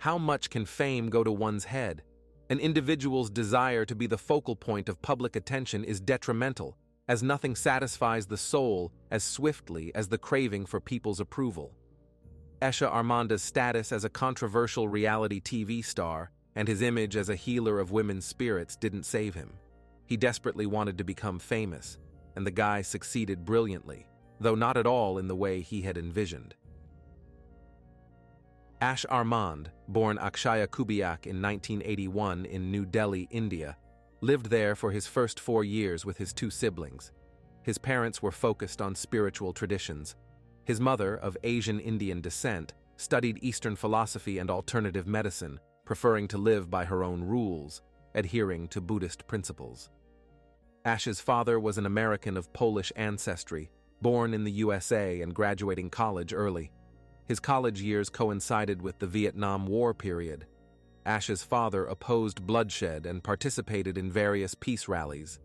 How much can fame go to one's head? An individual's desire to be the focal point of public attention is detrimental, as nothing satisfies the soul as swiftly as the craving for people's approval. Ash Armand's status as a controversial reality TV star and his image as a healer of women's spirits didn't save him. He desperately wanted to become famous, and the guy succeeded brilliantly, though not at all in the way he had envisioned. Ash Armand, born Akshaya Kubiak in 1981 in New Delhi, India, lived there for his first 4 years with his 2 siblings. His parents were focused on spiritual traditions. His mother, of Asian Indian descent, studied Eastern philosophy and alternative medicine, preferring to live by her own rules, adhering to Buddhist principles. Ash's father was an American of Polish ancestry, born in the USA and graduating college early. His college years coincided with the Vietnam War period. Ash's father opposed bloodshed and participated in various peace rallies.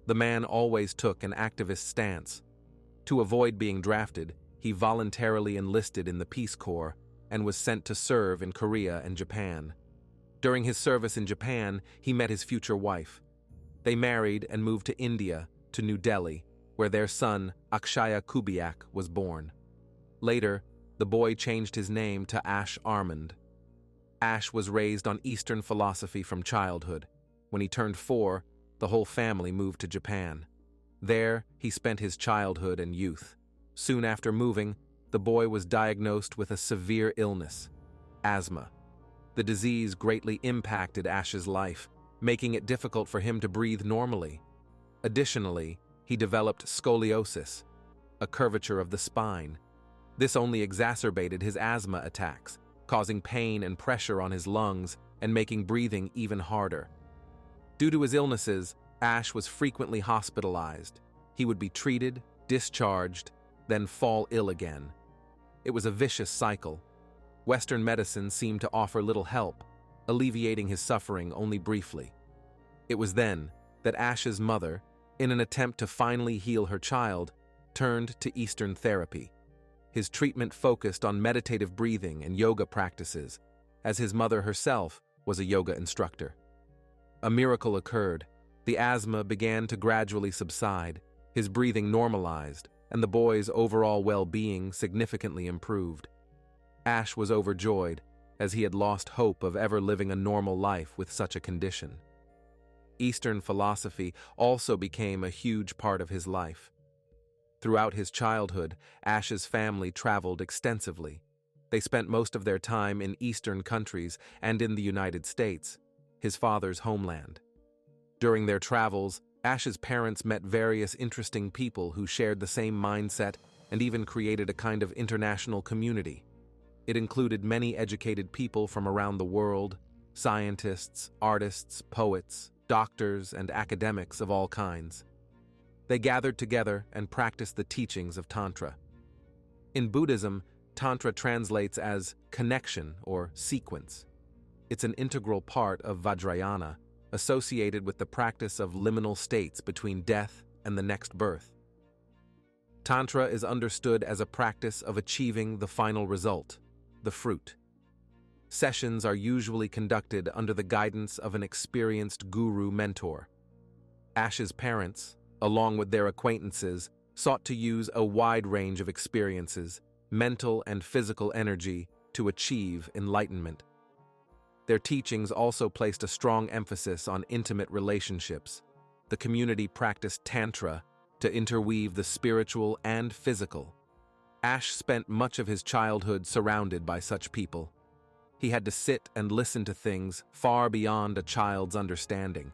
The man always took an activist stance. To avoid being drafted, he voluntarily enlisted in the Peace Corps and was sent to serve in Korea and Japan. During his service in Japan, he met his future wife. They married and moved to India, to New Delhi, where their son, Akshaya Kubiak, was born. Later, the boy changed his name to Ash Armand. Ash was raised on Eastern philosophy from childhood. When he turned 4, the whole family moved to Japan. There, he spent his childhood and youth. Soon after moving, the boy was diagnosed with a severe illness, asthma. The disease greatly impacted Ash's life, making it difficult for him to breathe normally. Additionally, he developed scoliosis, a curvature of the spine. This only exacerbated his asthma attacks, causing pain and pressure on his lungs and making breathing even harder. Due to his illnesses, Ash was frequently hospitalized. He would be treated, discharged, then fall ill again. It was a vicious cycle. Western medicine seemed to offer little help, alleviating his suffering only briefly. It was then that Ash's mother, in an attempt to finally heal her child, turned to Eastern therapy. His treatment focused on meditative breathing and yoga practices, as his mother herself was a yoga instructor. A miracle occurred. The asthma began to gradually subside, his breathing normalized, and the boy's overall well-being significantly improved. Ash was overjoyed, as he had lost hope of ever living a normal life with such a condition. Eastern philosophy also became a huge part of his life. Throughout his childhood, Ash's family traveled extensively. They spent most of their time in Eastern countries and in the United States, his father's homeland. During their travels, Ash's parents met various interesting people who shared the same mindset and even created a kind of international community. It included many educated people from around the world, scientists, artists, poets, doctors, and academics of all kinds. They gathered together and practiced the teachings of Tantra. In Buddhism, Tantra translates as connection or sequence. It's an integral part of Vajrayana, associated with the practice of liminal states between death and the next birth. Tantra is understood as a practice of achieving the final result, the fruit. Sessions are usually conducted under the guidance of an experienced guru mentor. Ash's parents, along with their acquaintances, sought to use a wide range of experiences, mental and physical energy, to achieve enlightenment. Their teachings also placed a strong emphasis on intimate relationships. The community practiced Tantra to interweave the spiritual and physical. Ash spent much of his childhood surrounded by such people. He had to sit and listen to things far beyond a child's understanding.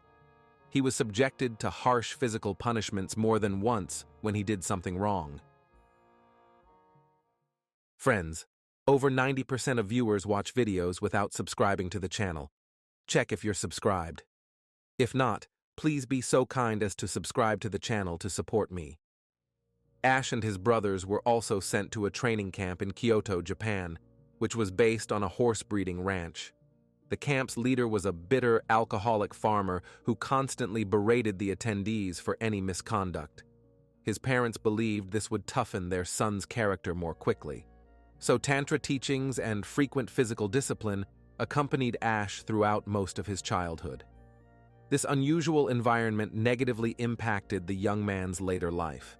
He was subjected to harsh physical punishments more than once when he did something wrong. Friends, over 90% of viewers watch videos without subscribing to the channel. Check if you're subscribed. If not, please be so kind as to subscribe to the channel to support me. Ash and his brothers were also sent to a training camp in Kyoto, Japan, which was based on a horse breeding ranch. The camp's leader was a bitter, alcoholic farmer who constantly berated the attendees for any misconduct. His parents believed this would toughen their son's character more quickly. So Tantra teachings and frequent physical discipline accompanied Ash throughout most of his childhood. This unusual environment negatively impacted the young man's later life.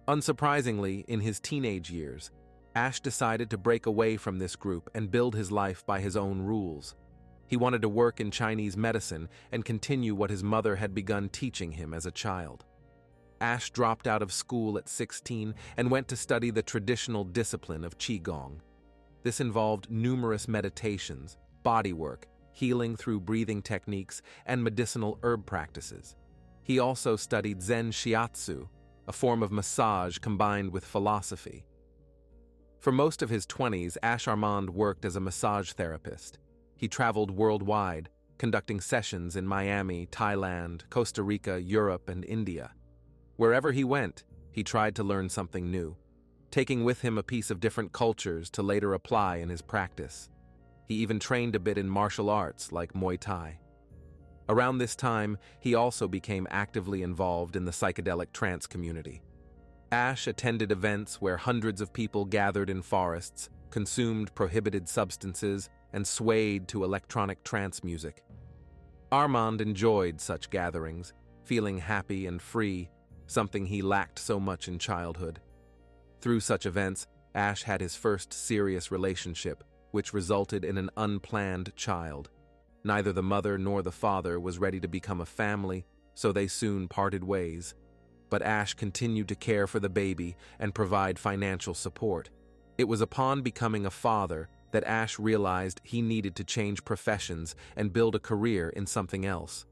Unsurprisingly, in his teenage years, Ash decided to break away from this group and build his life by his own rules. He wanted to work in Chinese medicine and continue what his mother had begun teaching him as a child. Ash dropped out of school at 16 and went to study the traditional discipline of Qigong. This involved numerous meditations, bodywork, healing through breathing techniques, and medicinal herb practices. He also studied Zen Shiatsu, a form of massage combined with philosophy. For most of his 20s, Ash Armand worked as a massage therapist. He traveled worldwide, conducting sessions in Miami, Thailand, Costa Rica, Europe, and India. Wherever he went, he tried to learn something new, taking with him a piece of different cultures to later apply in his practice. He even trained a bit in martial arts like Muay Thai. Around this time, he also became actively involved in the psychedelic trance community. Ash attended events where hundreds of people gathered in forests, consumed prohibited substances, and swayed to electronic trance music. Armand enjoyed such gatherings, feeling happy and free, something he lacked so much in childhood. Through such events, Ash had his first serious relationship, which resulted in an unplanned child. Neither the mother nor the father was ready to become a family, so they soon parted ways. But Ash continued to care for the baby and provide financial support. It was upon becoming a father that Ash realized he needed to change professions and build a career in something else.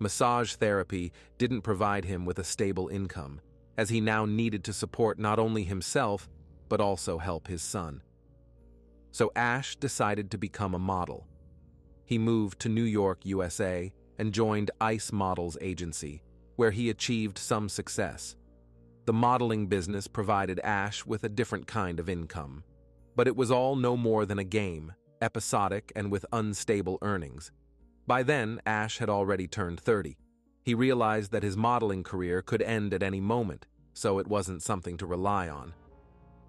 Massage therapy didn't provide him with a stable income, as he now needed to support not only himself, but also help his son. So Ash decided to become a model. He moved to New York, USA, and joined Ice Models Agency, where he achieved some success. The modeling business provided Ash with a different kind of income. But it was all no more than a game, episodic and with unstable earnings. By then, Ash had already turned 30. He realized that his modeling career could end at any moment, so it wasn't something to rely on.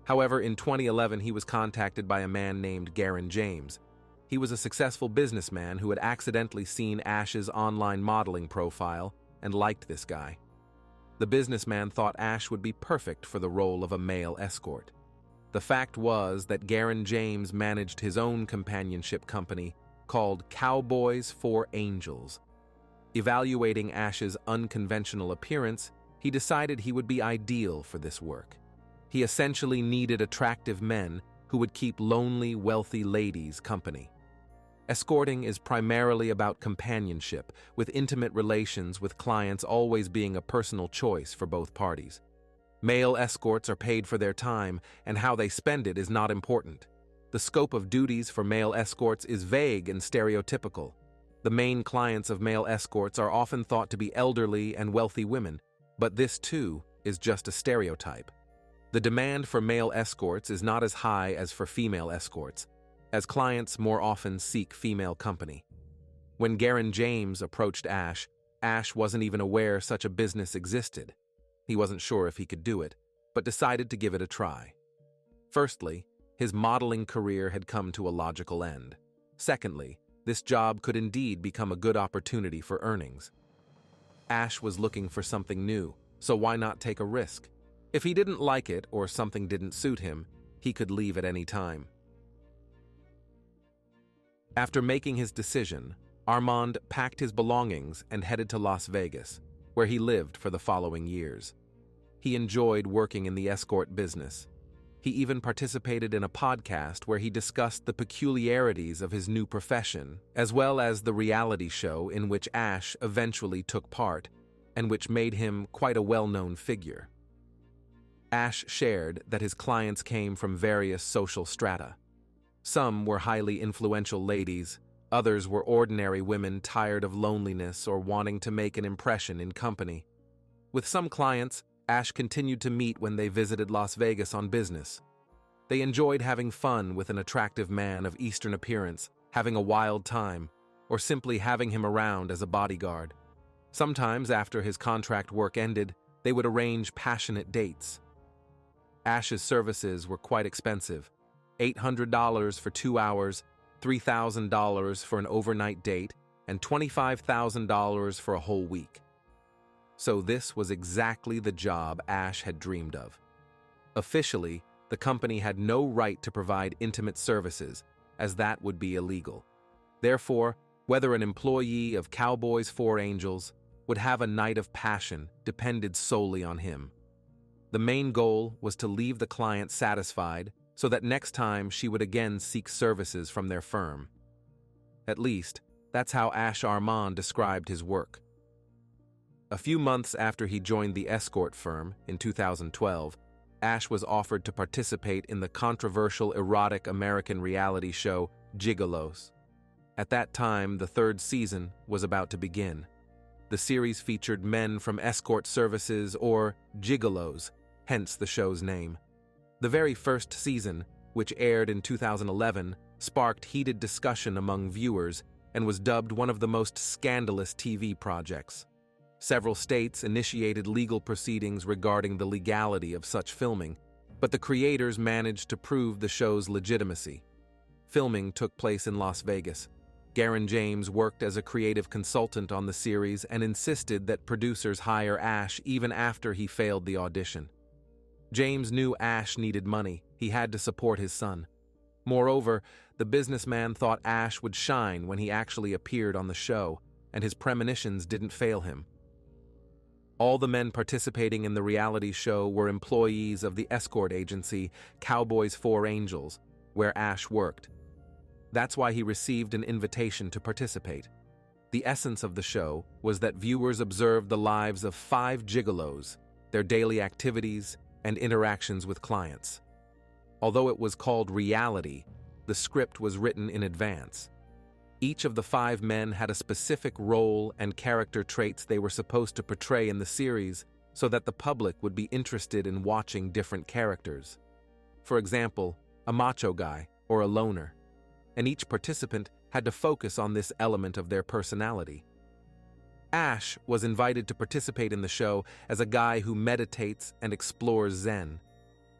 However, in 2011, he was contacted by a man named Garen James. He was a successful businessman who had accidentally seen Ash's online modeling profile and liked this guy. The businessman thought Ash would be perfect for the role of a male escort. The fact was that Garen James managed his own companionship company called Cowboys for Angels. Evaluating Ash's unconventional appearance, he decided he would be ideal for this work. He essentially needed attractive men who would keep lonely, wealthy ladies company. Escorting is primarily about companionship, with intimate relations with clients always being a personal choice for both parties. Male escorts are paid for their time, and how they spend it is not important. The scope of duties for male escorts is vague and stereotypical. The main clients of male escorts are often thought to be elderly and wealthy women, but this too is just a stereotype. The demand for male escorts is not as high as for female escorts, as clients more often seek female company. When Garen James approached Ash, Ash wasn't even aware such a business existed. He wasn't sure if he could do it, but decided to give it a try. Firstly, his modeling career had come to a logical end. Secondly, this job could indeed become a good opportunity for earnings. Ash was looking for something new, so why not take a risk? If he didn't like it or something didn't suit him, he could leave at any time. After making his decision, Armand packed his belongings and headed to Las Vegas, where he lived for the following years. He enjoyed working in the escort business. He even participated in a podcast where he discussed the peculiarities of his new profession, as well as the reality show in which Ash eventually took part, and which made him quite a well-known figure. Ash shared that his clients came from various social strata. Some were highly influential ladies, others were ordinary women tired of loneliness or wanting to make an impression in company. With some clients, Ash continued to meet when they visited Las Vegas on business. They enjoyed having fun with an attractive man of Eastern appearance, having a wild time, or simply having him around as a bodyguard. Sometimes, after his contract work ended, they would arrange passionate dates. Ash's services were quite expensive, $800 for 2 hours, $3,000 for an overnight date, and $25,000 for a whole week. So this was exactly the job Ash had dreamed of. Officially, the company had no right to provide intimate services, as that would be illegal. Therefore, whether an employee of Cowboys 4 Angels would have a night of passion depended solely on him. The main goal was to leave the client satisfied so that next time she would again seek services from their firm. At least, that's how Ash Armand described his work. A few months after he joined the escort firm, in 2012, Ash was offered to participate in the controversial erotic American reality show Gigolos. At that time, the 3rd season was about to begin. The series featured men from escort services, or gigolos, hence the show's name. The very first season, which aired in 2011, sparked heated discussion among viewers and was dubbed one of the most scandalous TV projects. Several states initiated legal proceedings regarding the legality of such filming, but the creators managed to prove the show's legitimacy. Filming took place in Las Vegas. Garen James worked as a creative consultant on the series and insisted that producers hire Ash even after he failed the audition. James knew Ash needed money. He had to support his son. Moreover, the businessman thought Ash would shine when he actually appeared on the show, and his premonitions didn't fail him. All the men participating in the reality show were employees of the escort agency Cowboys 4 Angels, where Ash worked. That's why he received an invitation to participate. The essence of the show was that viewers observed the lives of 5 gigolos, their daily activities, and interactions with clients. Although it was called reality, the script was written in advance. Each of the 5 men had a specific role and character traits they were supposed to portray in the series so that the public would be interested in watching different characters. For example, a macho guy or a loner. And each participant had to focus on this element of their personality. Ash was invited to participate in the show as a guy who meditates and explores Zen.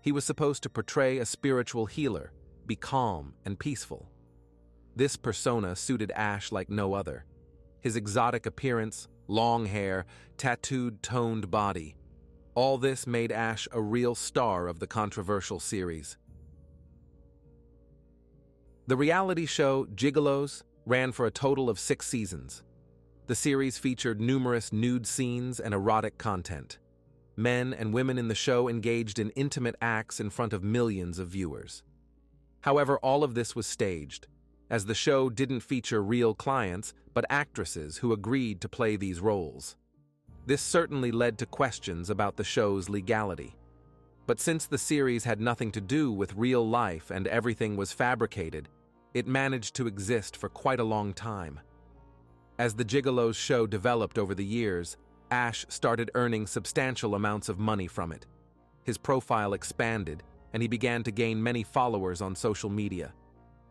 He was supposed to portray a spiritual healer, be calm and peaceful. This persona suited Ash like no other. His exotic appearance, long hair, tattooed, toned body. All this made Ash a real star of the controversial series. The reality show Gigolos ran for a total of 6 seasons. The series featured numerous nude scenes and erotic content. Men and women in the show engaged in intimate acts in front of millions of viewers. However, all of this was staged, as the show didn't feature real clients, but actresses who agreed to play these roles. This certainly led to questions about the show's legality. But since the series had nothing to do with real life and everything was fabricated, it managed to exist for quite a long time. As the Gigolos show developed over the years, Ash started earning substantial amounts of money from it. His profile expanded, and he began to gain many followers on social media.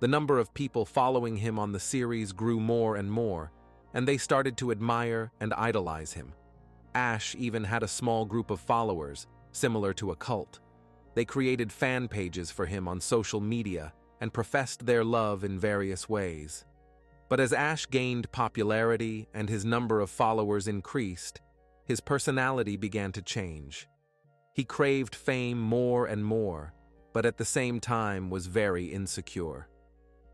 The number of people following him on the series grew more and more, and they started to admire and idolize him. Ash even had a small group of followers, similar to a cult. They created fan pages for him on social media and professed their love in various ways. But as Ash gained popularity and his number of followers increased, his personality began to change. He craved fame more and more, but at the same time was very insecure.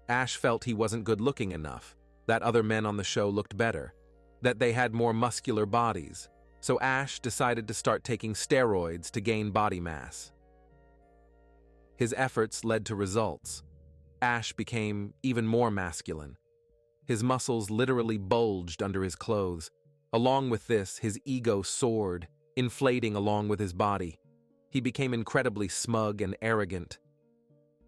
Ash felt he wasn't good-looking enough, that other men on the show looked better, that they had more muscular bodies, so Ash decided to start taking steroids to gain body mass. His efforts led to results. Ash became even more masculine. His muscles literally bulged under his clothes. Along with this, his ego soared, inflating along with his body. He became incredibly smug and arrogant.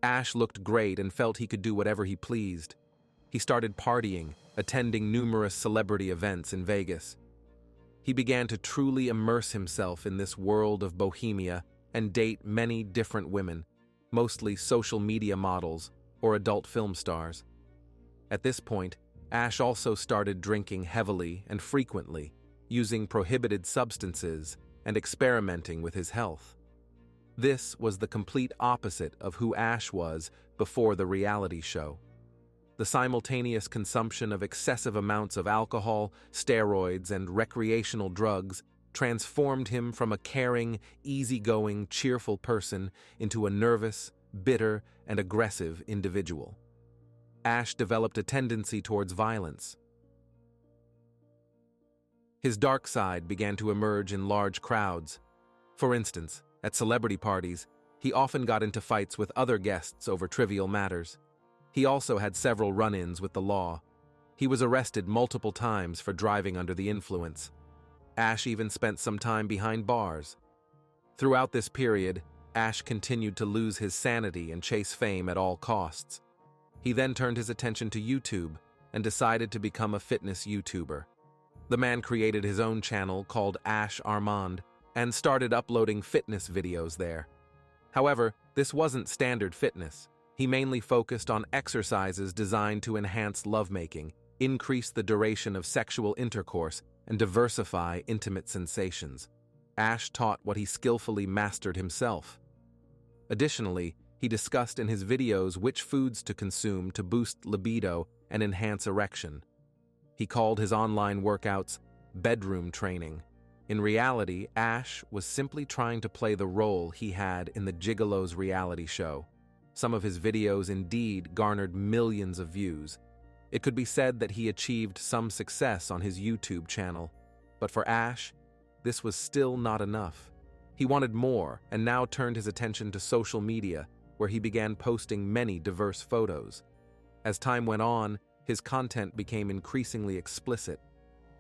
Ash looked great and felt he could do whatever he pleased. He started partying, attending numerous celebrity events in Vegas. He began to truly immerse himself in this world of bohemia and date many different women, mostly social media models or adult film stars. At this point, Ash also started drinking heavily and frequently, using prohibited substances and experimenting with his health. This was the complete opposite of who Ash was before the reality show. The simultaneous consumption of excessive amounts of alcohol, steroids, and recreational drugs transformed him from a caring, easygoing, cheerful person into a nervous, bitter, and aggressive individual. Ash developed a tendency towards violence. His dark side began to emerge in large crowds. For instance, at celebrity parties, he often got into fights with other guests over trivial matters. He also had several run-ins with the law. He was arrested multiple times for driving under the influence. Ash even spent some time behind bars. Throughout this period, Ash continued to lose his sanity and chase fame at all costs. He then turned his attention to YouTube and decided to become a fitness YouTuber. The man created his own channel called Ash Armand and started uploading fitness videos there. However, this wasn't standard fitness. He mainly focused on exercises designed to enhance lovemaking, increase the duration of sexual intercourse, and diversify intimate sensations. Ash taught what he skillfully mastered himself. Additionally, he discussed in his videos which foods to consume to boost libido and enhance erection. He called his online workouts bedroom training. In reality, Ash was simply trying to play the role he had in the Gigolo's reality show. Some of his videos indeed garnered millions of views. It could be said that he achieved some success on his YouTube channel. But for Ash, this was still not enough. He wanted more and now turned his attention to social media, where he began posting many diverse photos. As time went on, his content became increasingly explicit.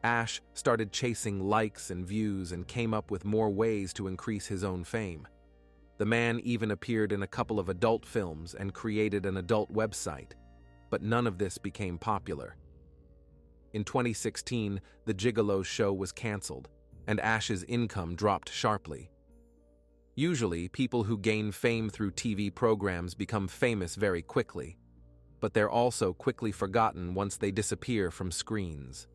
Ash started chasing likes and views and came up with more ways to increase his own fame. The man even appeared in a couple of adult films and created an adult website, but none of this became popular. In 2016, the Gigolo's show was canceled, and Ash's income dropped sharply. Usually, people who gain fame through TV programs become famous very quickly, but they're also quickly forgotten once they disappear from screens.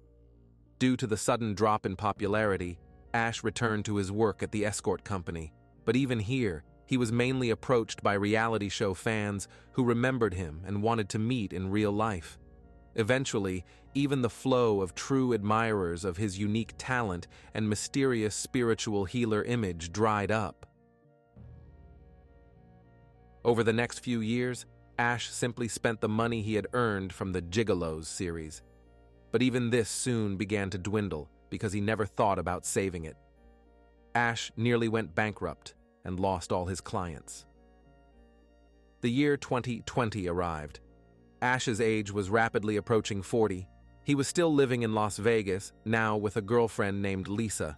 Due to the sudden drop in popularity, Ash returned to his work at the escort company, but even here, he was mainly approached by reality show fans who remembered him and wanted to meet in real life. Eventually, even the flow of true admirers of his unique talent and mysterious spiritual healer image dried up. Over the next few years, Ash simply spent the money he had earned from the Gigolo's series. But even this soon began to dwindle because he never thought about saving it. Ash nearly went bankrupt and lost all his clients. The year 2020 arrived. Ash's age was rapidly approaching 40. He was still living in Las Vegas, now with a girlfriend named Lisa.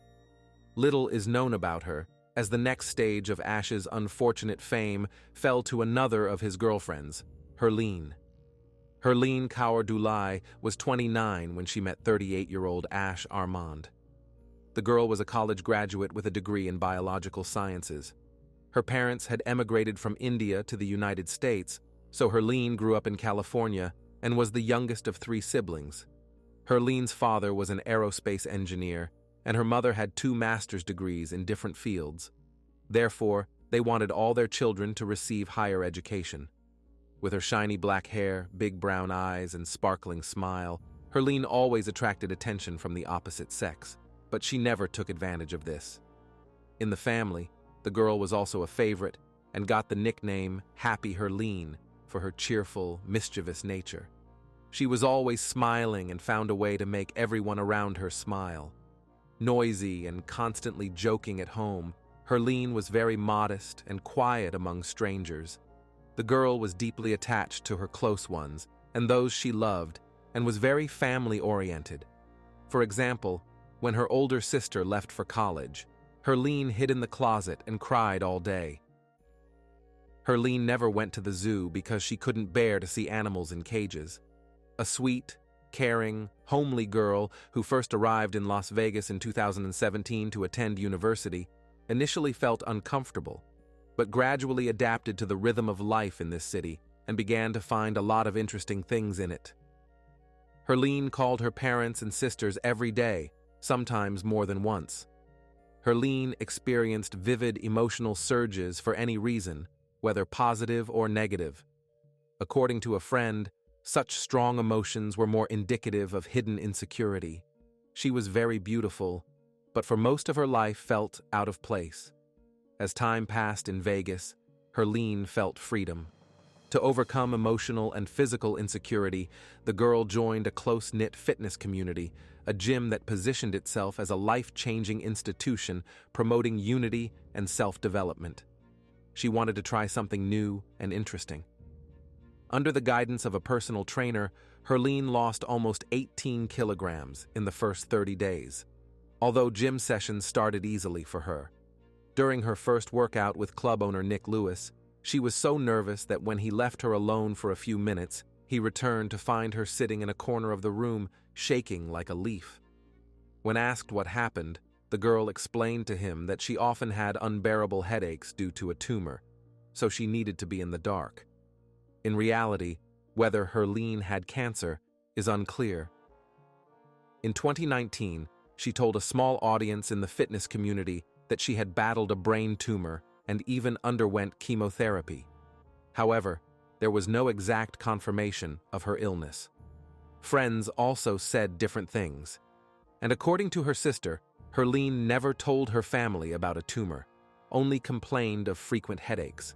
Little is known about her, as the next stage of Ash's unfortunate fame fell to another of his girlfriends, Herline. Herline Kaur-Dulai was 29 when she met 38-year-old Ash Armand. The girl was a college graduate with a degree in biological sciences. Her parents had emigrated from India to the United States, so Herline grew up in California and was the youngest of 3 siblings. Herline's father was an aerospace engineer, and her mother had 2 master's degrees in different fields. Therefore, they wanted all their children to receive higher education. With her shiny black hair, big brown eyes, and sparkling smile, Herline always attracted attention from the opposite sex, but she never took advantage of this. In the family, the girl was also a favorite and got the nickname Happy Herline for her cheerful, mischievous nature. She was always smiling and found a way to make everyone around her smile. Noisy and constantly joking at home, Herline was very modest and quiet among strangers. The girl was deeply attached to her close ones and those she loved and was very family-oriented. For example, when her older sister left for college, Herline hid in the closet and cried all day. Herline never went to the zoo because she couldn't bear to see animals in cages. A sweet, caring, homely girl who first arrived in Las Vegas in 2017 to attend university, initially felt uncomfortable, but gradually adapted to the rhythm of life in this city and began to find a lot of interesting things in it. Herline called her parents and sisters every day, sometimes more than once. Herline experienced vivid emotional surges for any reason, whether positive or negative. According to a friend, Such strong emotions were more indicative of hidden insecurity. She was very beautiful, but for most of her life felt out of place. As time passed in Vegas, Herline felt freedom. To overcome emotional and physical insecurity, the girl joined a close-knit fitness community, a gym that positioned itself as a life-changing institution promoting unity and self-development. She wanted to try something new and interesting. Under the guidance of a personal trainer, Herline lost almost 18 kilograms in the first 30 days, although gym sessions started easily for her. During her first workout with club owner Nick Lewis, she was so nervous that when he left her alone for a few minutes, he returned to find her sitting in a corner of the room, shaking like a leaf. When asked what happened, the girl explained to him that she often had unbearable headaches due to a tumor, so she needed to be in the dark. In reality, whether Herline had cancer is unclear. In 2019, she told a small audience in the fitness community that she had battled a brain tumor and even underwent chemotherapy. However, there was no exact confirmation of her illness. Friends also said different things, and according to her sister, Herline never told her family about a tumor, only complained of frequent headaches.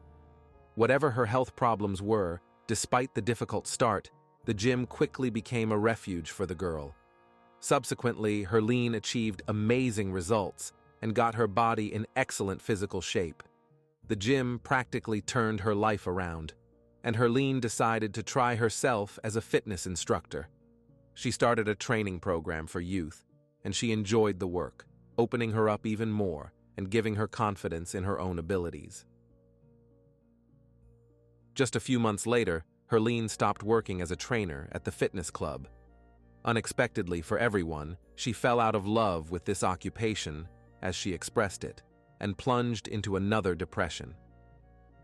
Whatever her health problems were, despite the difficult start, the gym quickly became a refuge for the girl. Subsequently, Herline achieved amazing results and got her body in excellent physical shape. The gym practically turned her life around, and Herline decided to try herself as a fitness instructor. She started a training program for youth, and she enjoyed the work, opening her up even more and giving her confidence in her own abilities. Just a few months later, Herline stopped working as a trainer at the fitness club. Unexpectedly for everyone, she fell out of love with this occupation, as she expressed it, and plunged into another depression.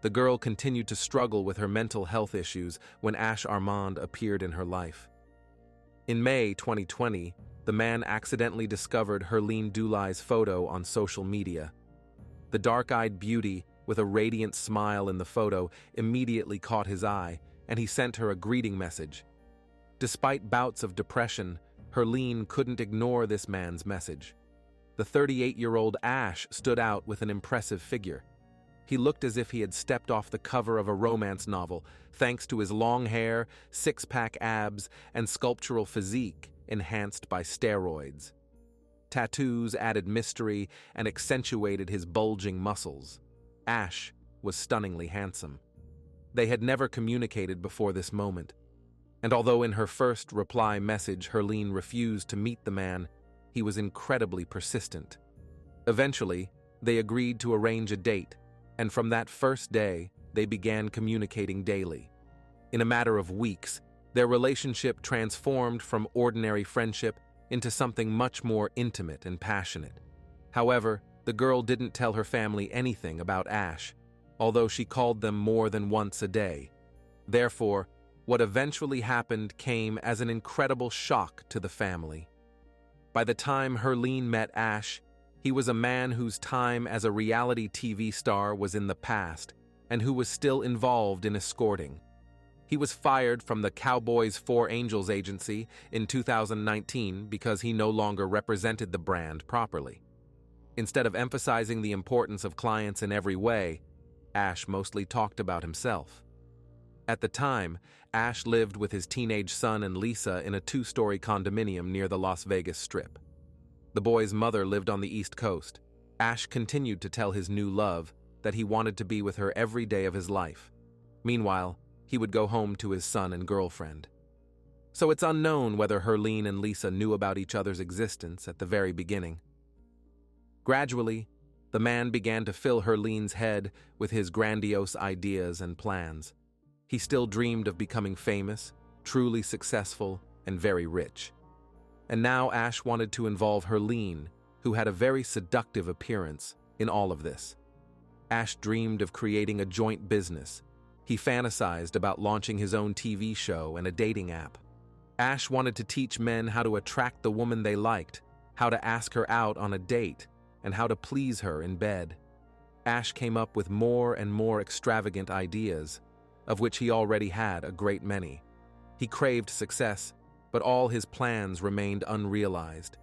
The girl continued to struggle with her mental health issues when Ash Armand appeared in her life. In May 2020, the man accidentally discovered Herline Dulai's photo on social media. The dark-eyed beauty, with a radiant smile in the photo, immediately caught his eye, and he sent her a greeting message. Despite bouts of depression, Herline couldn't ignore this man's message. The 38-year-old Ash stood out with an impressive figure. He looked as if he had stepped off the cover of a romance novel, thanks to his long hair, six-pack abs, and sculptural physique enhanced by steroids. Tattoos added mystery and accentuated his bulging muscles. Ash was stunningly handsome. They had never communicated before this moment, and although in her first reply message Herline refused to meet the man, he was incredibly persistent. Eventually, they agreed to arrange a date, and from that first day, they began communicating daily. In a matter of weeks, their relationship transformed from ordinary friendship into something much more intimate and passionate. However, the girl didn't tell her family anything about Ash, although she called them more than once a day. Therefore, what eventually happened came as an incredible shock to the family. By the time Herline met Ash, he was a man whose time as a reality TV star was in the past and who was still involved in escorting. He was fired from the Cowboys 4 Angels agency in 2019 because he no longer represented the brand properly. Instead of emphasizing the importance of clients in every way, Ash mostly talked about himself. At the time, Ash lived with his teenage son and Lisa in a 2-story condominium near the Las Vegas Strip. The boy's mother lived on the East Coast. Ash continued to tell his new love that he wanted to be with her every day of his life. Meanwhile, he would go home to his son and girlfriend. So it's unknown whether Herline and Lisa knew about each other's existence at the very beginning. Gradually, the man began to fill Herline's head with his grandiose ideas and plans. He still dreamed of becoming famous, truly successful, and very rich. And now Ash wanted to involve Herline, who had a very seductive appearance, in all of this. Ash dreamed of creating a joint business. He fantasized about launching his own TV show and a dating app. Ash wanted to teach men how to attract the woman they liked, how to ask her out on a date, and how to please her in bed. Ash came up with more and more extravagant ideas, of which he already had a great many. He craved success, but all his plans remained unrealized.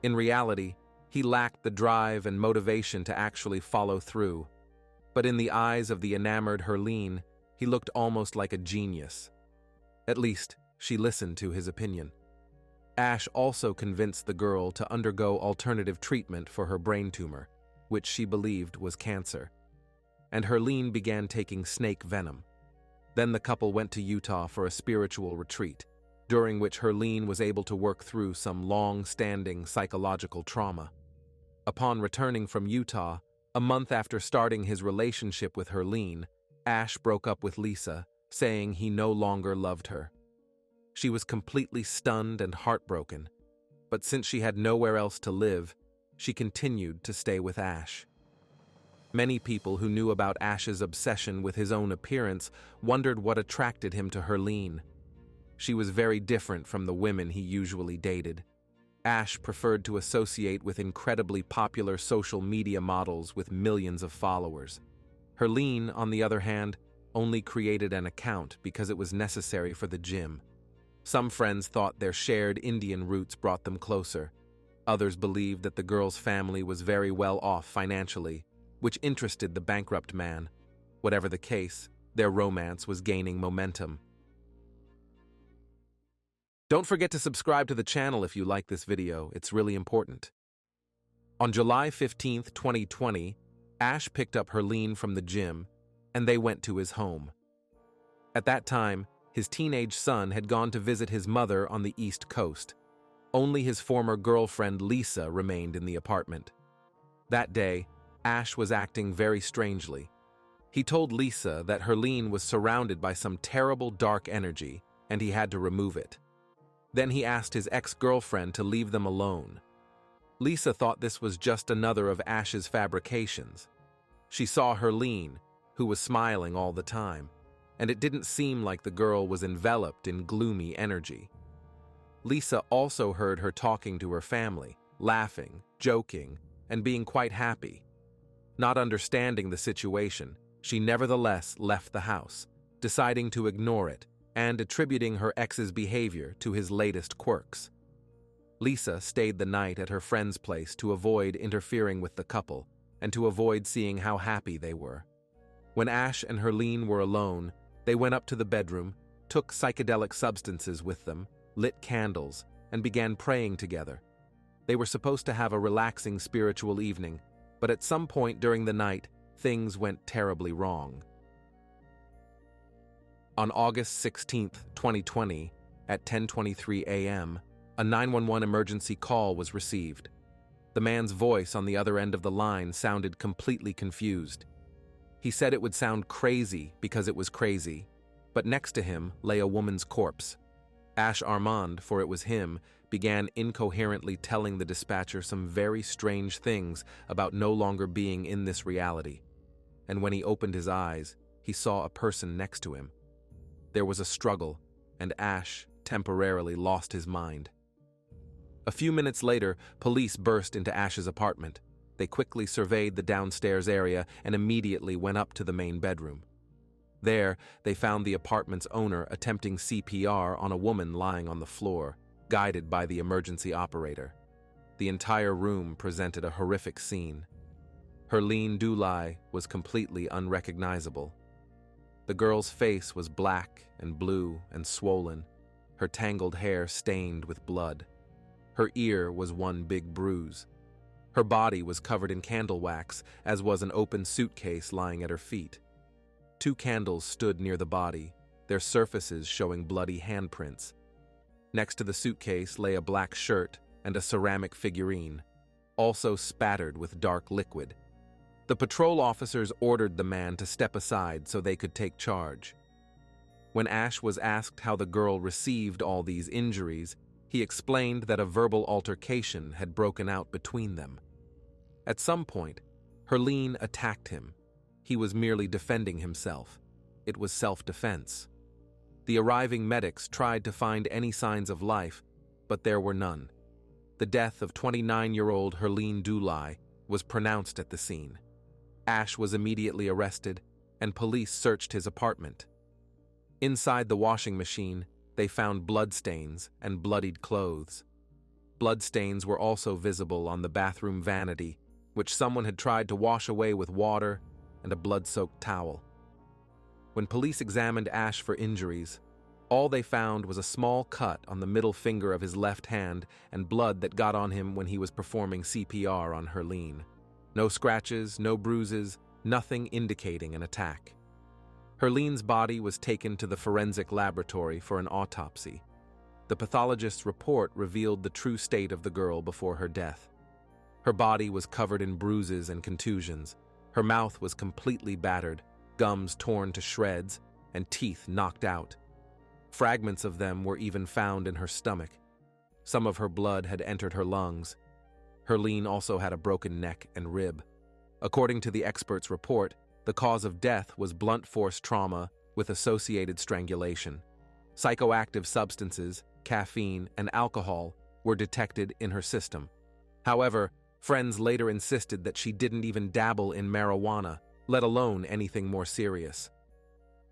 In reality, he lacked the drive and motivation to actually follow through. But in the eyes of the enamored Herline, he looked almost like a genius. At least, she listened to his opinion. Ash also convinced the girl to undergo alternative treatment for her brain tumor, which she believed was cancer. And Herline began taking snake venom. Then the couple went to Utah for a spiritual retreat, during which Herline was able to work through some long-standing psychological trauma. Upon returning from Utah, a month after starting his relationship with Herline, Ash broke up with Lisa, saying he no longer loved her. She was completely stunned and heartbroken, but since she had nowhere else to live, she continued to stay with Ash. Many people who knew about Ash's obsession with his own appearance wondered what attracted him to Herline. She was very different from the women he usually dated. Ash preferred to associate with incredibly popular social media models with millions of followers. Herline, on the other hand, only created an account because it was necessary for the gym. Some friends thought their shared Indian roots brought them closer. Others believed that the girl's family was very well off financially, which interested the bankrupt man. Whatever the case, their romance was gaining momentum. Don't forget to subscribe to the channel if you like this video, it's really important. On July 15, 2020, Ash picked up Herline from the gym, and they went to his home. At that time, his teenage son had gone to visit his mother on the East Coast. Only his former girlfriend Lisa remained in the apartment. That day, Ash was acting very strangely. He told Lisa that Herline was surrounded by some terrible dark energy, and he had to remove it. Then he asked his ex-girlfriend to leave them alone. Lisa thought this was just another of Ash's fabrications. She saw Herline, who was smiling all the time, and it didn't seem like the girl was enveloped in gloomy energy. Lisa also heard her talking to her family, laughing, joking, and being quite happy. Not understanding the situation, she nevertheless left the house, deciding to ignore it and attributing her ex's behavior to his latest quirks. Lisa stayed the night at her friend's place to avoid interfering with the couple and to avoid seeing how happy they were. When Ash and Herline were alone, they went up to the bedroom, took psychedelic substances with them, lit candles, and began praying together. They were supposed to have a relaxing spiritual evening, but at some point during the night, things went terribly wrong. On August 16, 2020, at 10:23 a.m., a 911 emergency call was received. The man's voice on the other end of the line sounded completely confused. He said it would sound crazy because it was crazy, but next to him lay a woman's corpse. Ash Armand, for it was him, began incoherently telling the dispatcher some very strange things about no longer being in this reality. And when he opened his eyes, he saw a person next to him. There was a struggle, and Ash temporarily lost his mind. A few minutes later, police burst into Ash's apartment. They quickly surveyed the downstairs area and immediately went up to the main bedroom. There, they found the apartment's owner attempting CPR on a woman lying on the floor, guided by the emergency operator. The entire room presented a horrific scene. Herline Dulai was completely unrecognizable. The girl's face was black and blue and swollen, her tangled hair stained with blood. Her ear was one big bruise. Her body was covered in candle wax, as was an open suitcase lying at her feet. 2 candles stood near the body, their surfaces showing bloody handprints. Next to the suitcase lay a black shirt and a ceramic figurine, also spattered with dark liquid. The patrol officers ordered the man to step aside so they could take charge. When Ash was asked how the girl received all these injuries, he explained that a verbal altercation had broken out between them. At some point, Herline attacked him. He was merely defending himself. It was self-defense. The arriving medics tried to find any signs of life, but there were none. The death of 29-year-old Herline Dulai was pronounced at the scene. Ash was immediately arrested, and police searched his apartment. Inside the washing machine, they found bloodstains and bloodied clothes. Bloodstains were also visible on the bathroom vanity, which someone had tried to wash away with water and a blood-soaked towel. When police examined Ash for injuries, all they found was a small cut on the middle finger of his left hand and blood that got on him when he was performing CPR on Herline. No scratches, no bruises, nothing indicating an attack. Herline's body was taken to the forensic laboratory for an autopsy. The pathologist's report revealed the true state of the girl before her death. Her body was covered in bruises and contusions. Her mouth was completely battered, gums torn to shreds, and teeth knocked out. Fragments of them were even found in her stomach. Some of her blood had entered her lungs. Herline also had a broken neck and rib. According to the expert's report, the cause of death was blunt force trauma with associated strangulation. Psychoactive substances, caffeine, and alcohol were detected in her system. However, friends later insisted that she didn't even dabble in marijuana, let alone anything more serious.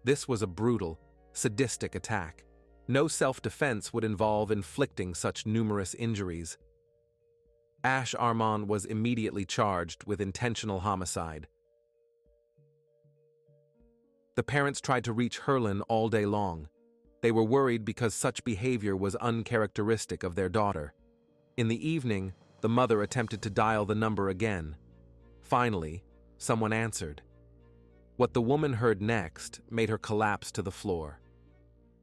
This was a brutal, sadistic attack. No self-defense would involve inflicting such numerous injuries. Ash Armand was immediately charged with intentional homicide. The parents tried to reach Herline all day long. They were worried because such behavior was uncharacteristic of their daughter. In the evening, the mother attempted to dial the number again. Finally, someone answered. What the woman heard next made her collapse to the floor.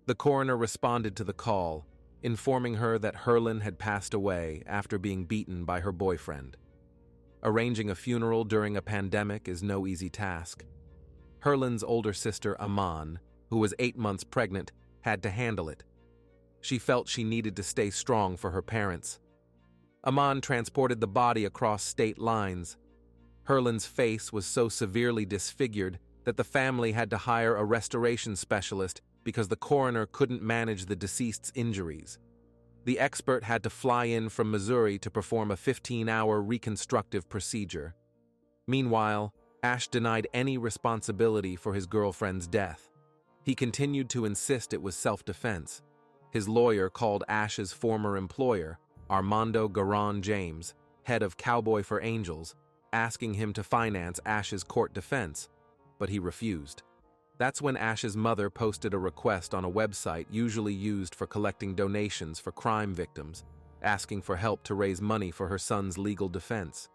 The coroner responded to the call, informing her that Herline had passed away after being beaten by her boyfriend. Arranging a funeral during a pandemic is no easy task. Herline's older sister, Aman, who was 8 months pregnant, had to handle it. She felt she needed to stay strong for her parents. Aman transported the body across state lines. Herline's face was so severely disfigured that the family had to hire a restoration specialist because the coroner couldn't manage the deceased's injuries. The expert had to fly in from Missouri to perform a 15-hour reconstructive procedure. Meanwhile, Ash denied any responsibility for his girlfriend's death. He continued to insist it was self-defense. His lawyer called Ash's former employer, Armando Garan James, head of Cowboy for Angels, asking him to finance Ash's court defense, but he refused. That's when Ash's mother posted a request on a website usually used for collecting donations for crime victims, asking for help to raise money for her son's legal defense.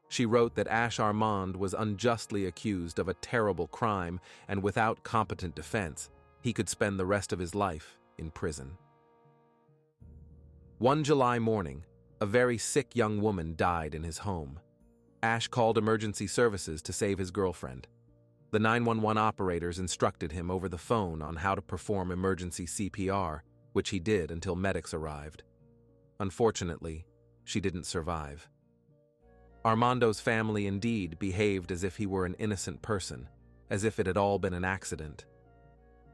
She wrote that Ash Armand was unjustly accused of a terrible crime and without competent defense, he could spend the rest of his life in prison. One July morning, a very sick young woman died in his home. Ash called emergency services to save his girlfriend. The 911 operators instructed him over the phone on how to perform emergency CPR, which he did until medics arrived. Unfortunately, she didn't survive. Armando's family indeed behaved as if he were an innocent person, as if it had all been an accident.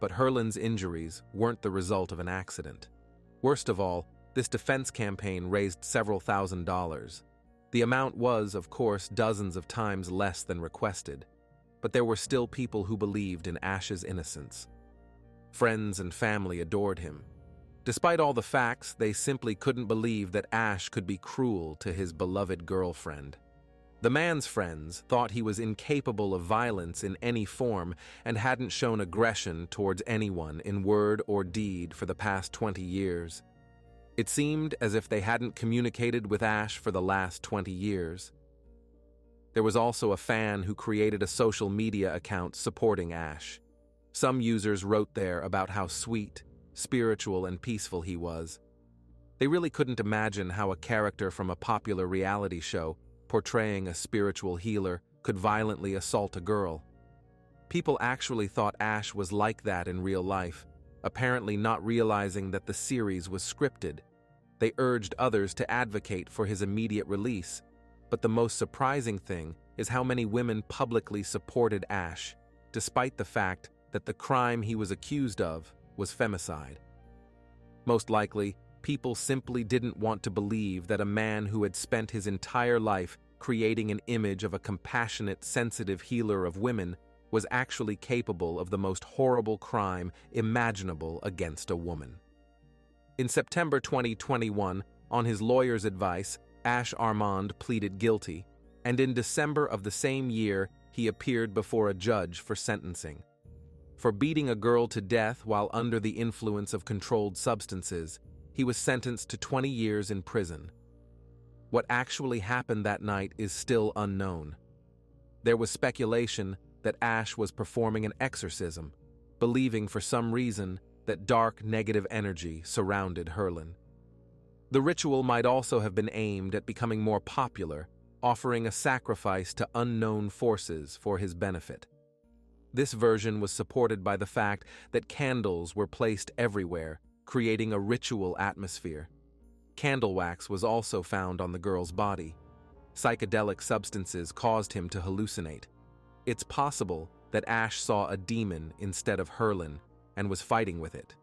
But Herline's injuries weren't the result of an accident. Worst of all, this defense campaign raised several $1,000s. The amount was, of course, dozens of times less than requested, but there were still people who believed in Ash's innocence. Friends and family adored him. Despite all the facts, they simply couldn't believe that Ash could be cruel to his beloved girlfriend. The man's friends thought he was incapable of violence in any form and hadn't shown aggression towards anyone in word or deed for the past 20 years. It seemed as if they hadn't communicated with Ash for the last 20 years. There was also a fan who created a social media account supporting Ash. Some users wrote there about how sweet, spiritual, and peaceful he was. They really couldn't imagine how a character from a popular reality show portraying a spiritual healer could violently assault a girl. People actually thought Ash was like that in real life, apparently not realizing that the series was scripted. They urged others to advocate for his immediate release, but the most surprising thing is how many women publicly supported Ash, despite the fact that the crime he was accused of was femicide. Most likely, people simply didn't want to believe that a man who had spent his entire life creating an image of a compassionate, sensitive healer of women was actually capable of the most horrible crime imaginable against a woman. In September 2021, on his lawyer's advice, Ash Armand pleaded guilty, and in December of the same year, he appeared before a judge for sentencing. For beating a girl to death while under the influence of controlled substances, he was sentenced to 20 years in prison. What actually happened that night is still unknown. There was speculation that Ash was performing an exorcism, believing for some reason that dark negative energy surrounded Herlin. The ritual might also have been aimed at becoming more popular, offering a sacrifice to unknown forces for his benefit. This version was supported by the fact that candles were placed everywhere, creating a ritual atmosphere. Candle wax was also found on the girl's body. Psychedelic substances caused him to hallucinate. It's possible that Ash saw a demon instead of Herlin and was fighting with it.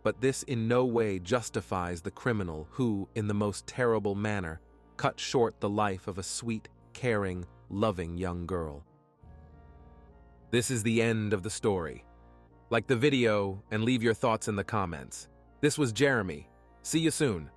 But this in no way justifies the criminal who, in the most terrible manner, cut short the life of a sweet, caring, loving young girl. This is the end of the story. Like the video and leave your thoughts in the comments. This was Jeremy. See you soon.